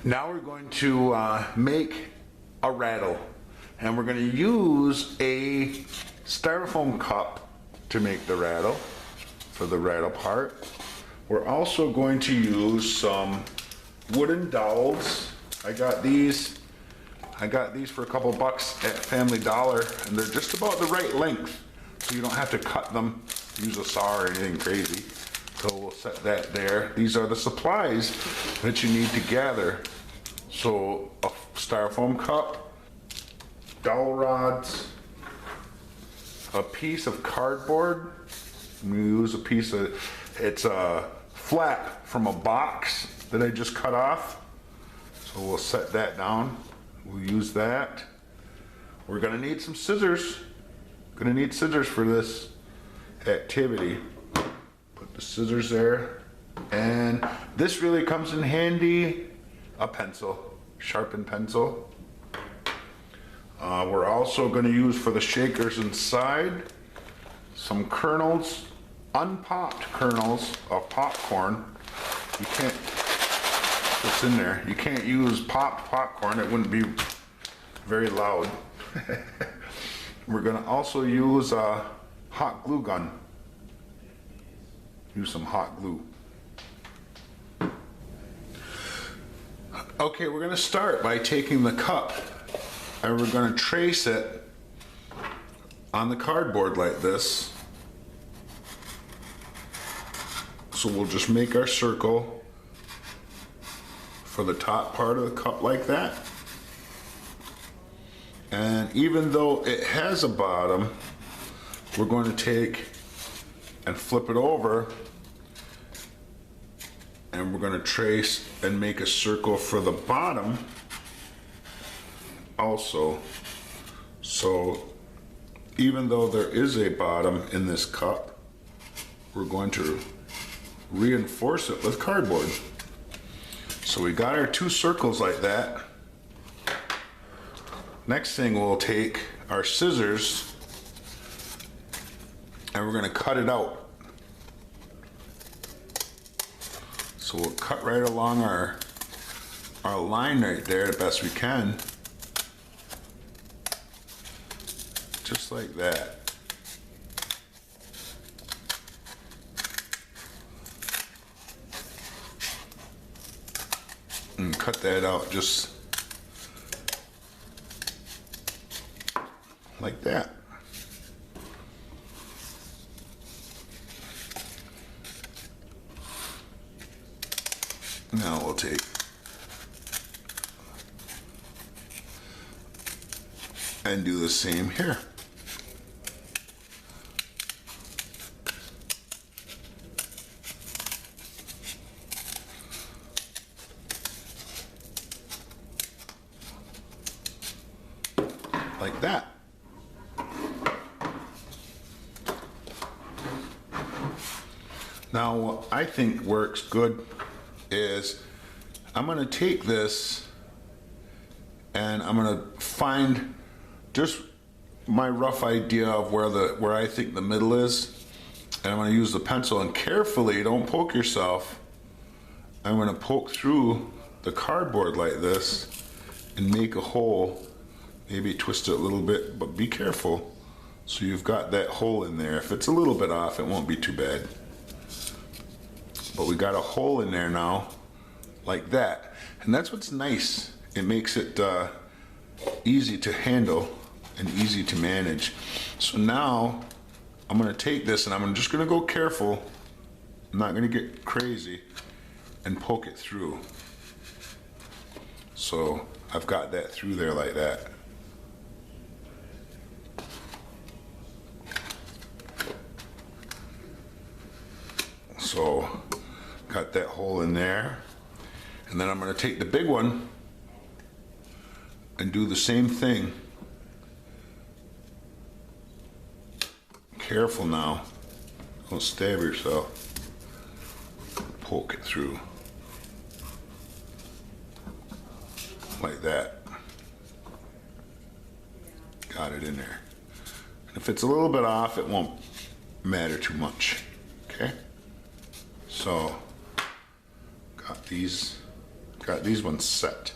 Now we're going to make a rattle, and we're going to use a styrofoam cup to make the rattle, for the rattle part. We're also going to use some wooden dowels. I got these for a couple bucks at Family Dollar, and they're just about the right length, so you don't have to cut them, use a saw or anything crazy. So we'll set that there. These are the supplies that you need to gather. So a styrofoam cup, dowel rods, a piece of cardboard. We use a piece of, it's a flap from a box that I just cut off. So we'll set that down. We'll use that. We're gonna need some scissors. Gonna need scissors for this activity. Put the scissors there. And this really comes in handy, a pencil, sharpened pencil. We're also gonna use for the shakers inside some kernels, unpopped kernels of popcorn. You can't, what's in there? You can't use popped popcorn, it wouldn't be very loud. We're gonna also use a hot glue gun. Use some hot glue. Okay, we're gonna start by taking the cup and we're gonna trace it on the cardboard like this. So we'll just make our circle for the top part of the cup like that. And even though it has a bottom, we're going to take and flip it over, and we're going to trace and make a circle for the bottom also. So even though there is a bottom in this cup, we're going to reinforce it with cardboard. So we got our two circles like that. Next thing, we'll take our scissors and we're going to cut it out. So we'll cut right along our line right there the best we can. Just like that. And cut that out just like that. Now we'll take and do the same here. Like that. Now what I think works good is I'm going to take this and I'm going to find just my rough idea of where I think the middle is, and I'm going to use the pencil, and carefully, don't poke yourself, I'm going to poke through the cardboard like this and make a hole. Maybe twist it a little bit, but be careful. So you've got that hole in there. If it's a little bit off, it won't be too bad. But we got a hole in there now, like that. And that's what's nice. It makes it easy to handle and easy to manage. So now I'm gonna take this and I'm just gonna go careful. I'm not gonna get crazy and poke it through. So I've got that through there like that. So got that hole in there, and then I'm going to take the big one and do the same thing. Careful now, don't stab yourself. Poke it through like that. Got it in there. And if it's a little bit off, it won't matter too much. Okay, so got these got these ones set.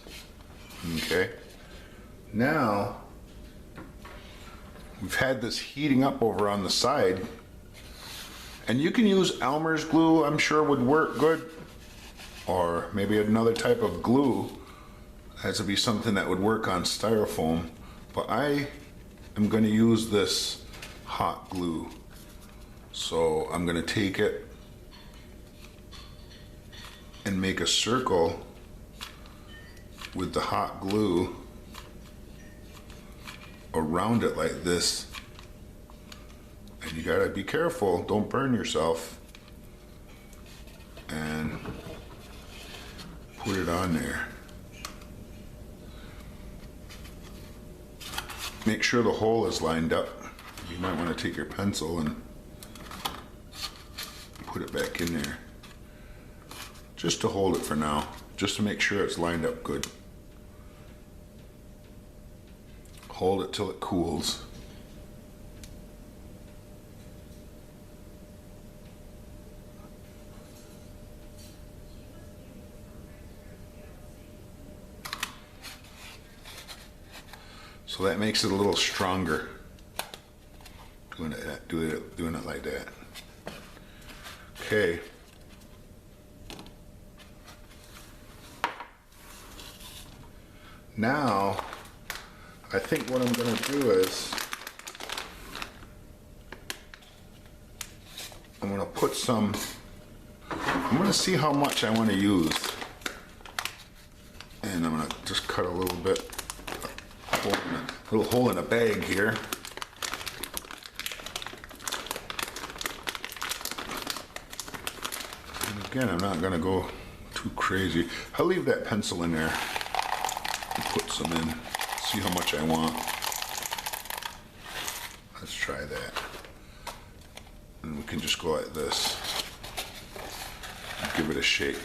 Okay. Now, we've had this heating up over on the side, and you can use Elmer's glue, I'm sure would work good, or maybe another type of glue. That would be something that would work on styrofoam, but I am going to use this hot glue. So I'm going to take it and make a circle with the hot glue around it like this. And you gotta be careful, don't burn yourself. And put it on there. Make sure the hole is lined up. You might want to take your pencil and put it back in there. Just to hold it for now, just to make sure it's lined up good. Hold it till it cools. So that makes it a little stronger. Doing it like that. Okay. Now, I think what I'm going to do is I'm going to put some, I'm going to see how much I want to use. And I'm going to just cut a little bit, a little hole in a bag here. And again, I'm not going to go too crazy. I'll leave that pencil in there and put some in. See how much I want. Let's try that. And we can just go like this. Give it a shake.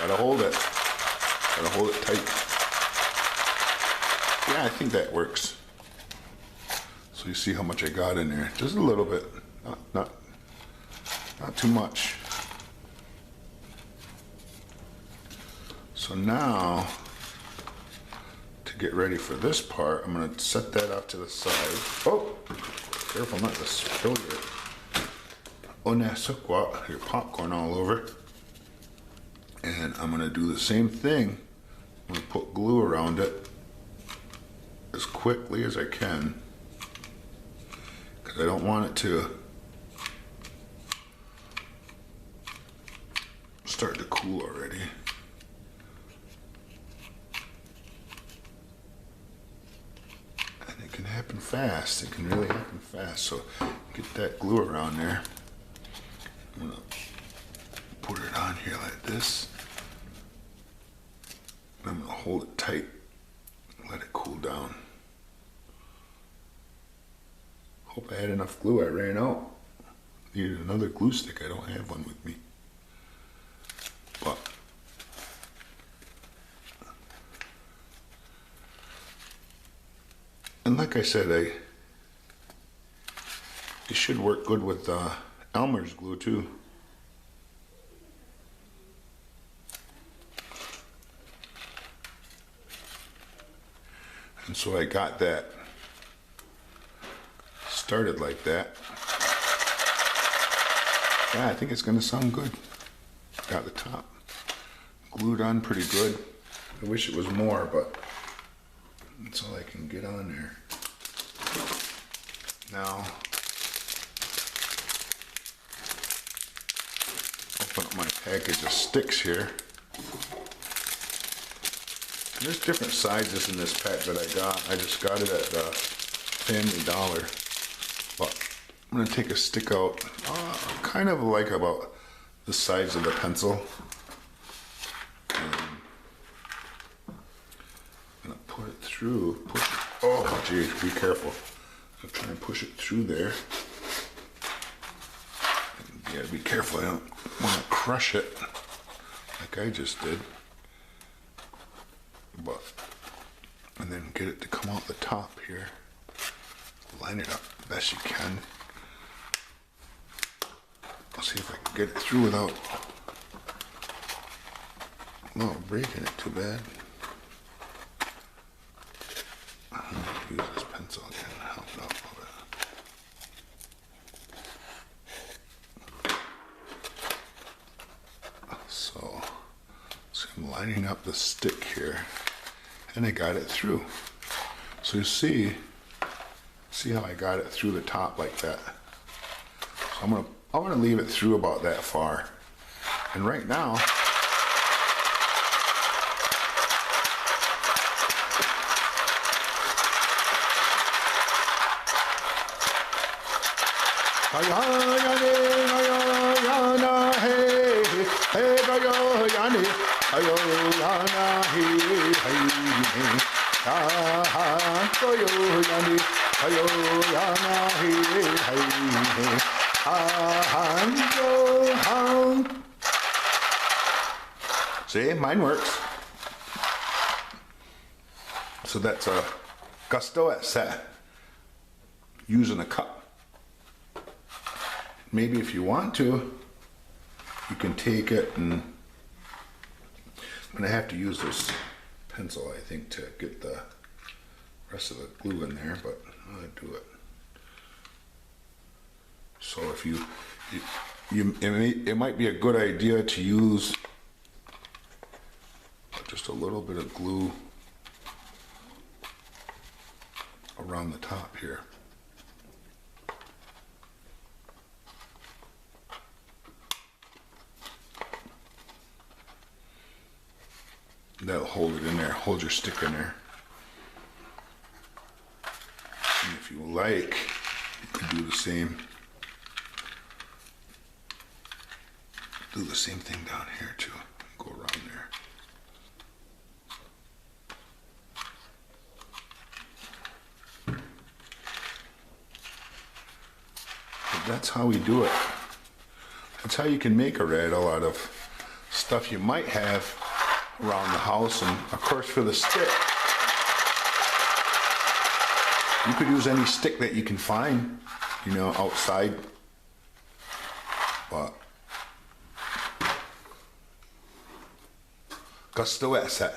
Gotta hold it. Gotta hold it tight. Yeah, I think that works. So you see how much I got in there. Just a little bit. Not too much. So now, to get ready for this part, I'm going to set that off to the side. Oh, careful not to spill your popcorn all over. And I'm going to do the same thing. I'm going to put glue around it as quickly as I can, because I don't want it to start to cool already. It can happen fast. It can really happen fast. So get that glue around there. I'm gonna put it on here like this. I'm gonna hold it tight. Let it cool down. Hope I had enough glue. I ran out. Needed another glue stick. I don't have one with me. But and like I said, it should work good with Elmer's glue too. And so I got that started like that. Yeah, I think it's gonna sound good. Got the top glued on pretty good. I wish it was more, but that's all I can get on there. Now, open up my package of sticks here. There's different sizes in this pack that I got. I just got it at Family Dollar. But I'm gonna take a stick out, kind of like about the size of the pencil. Put it through. Oh, geez, be careful. I'll try and push it through there. You gotta be careful. I don't want to crush it like I just did. But, and then get it to come out the top here. Line it up the best you can. I'll see if I can get it through without breaking it too bad. Use this pencil again to help it out a little bit. So I'm lining up the stick here, and I got it through. So you see how I got it through the top like that. So I'm gonna leave it through about that far. And right now, see, mine works. So that's a gusto at set using a cup. Maybe if you want to, you can take it and I'm gonna have to use this pencil, I think, to get the rest of the glue in there, but I'll do it. So if it might be a good idea to use just a little bit of glue around the top here. That'll hold it in there, hold your stick in there. And if you like, you can do the same. Do the same thing down here too. Go around there. But that's how we do it. That's how you can make a rattle out of stuff you might have around the house. And of course, for the stick, you could use any stick that you can find, you know, outside. But gusto esse.